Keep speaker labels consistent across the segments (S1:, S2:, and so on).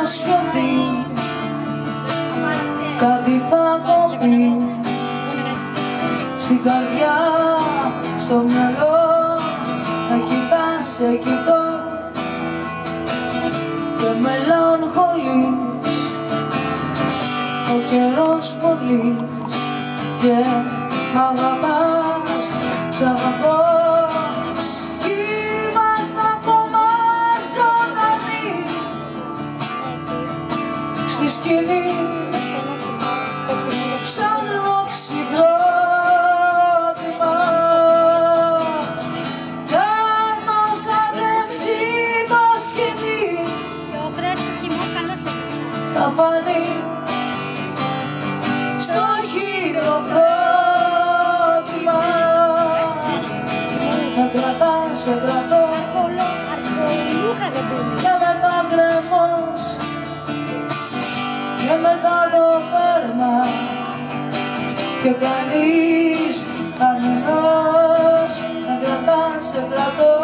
S1: σιωπή κάτι θα κοπεί στην καρδιά, στο μυαλό να κοιτάς, σε κοιτώ και μελαγχολείς ο καιρός πολύς και μ' αγαπάς, σ' αγαπώ. Είμαστε ακόμα ζωντανοί στη σκηνή σαν οξυγρότημα κι αν μας αντέξει το σκηνή θα φανεί στο χειροκρότημα. Με κρατάς, σε κρατώ και μετά γκρεμός και μετά το δέρμα και κανείς αρνηνός. Με κρατάς, σε κρατώ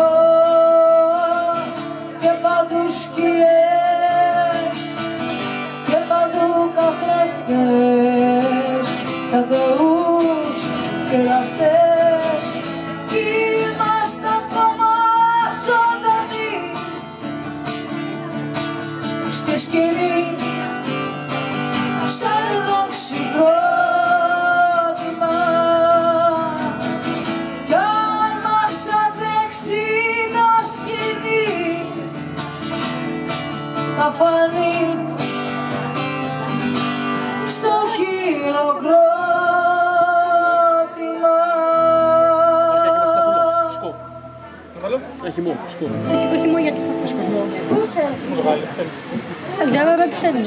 S1: και παντού σκιές και παντού καθρέφτες για θεούς και εραστές. Είμαστε ακόμα ζωντανοί στη σκηνή σαν οξυγρότημα κι αν μας αντέξει το σκηνή θα φανεί στο χειροκρότημα.
S2: Έχει χυμό, σκούφι.
S3: Έχει χυμό γιατί θα πω. Πού σε?
S2: Δεν
S3: ξέρω, δεν ξέρω.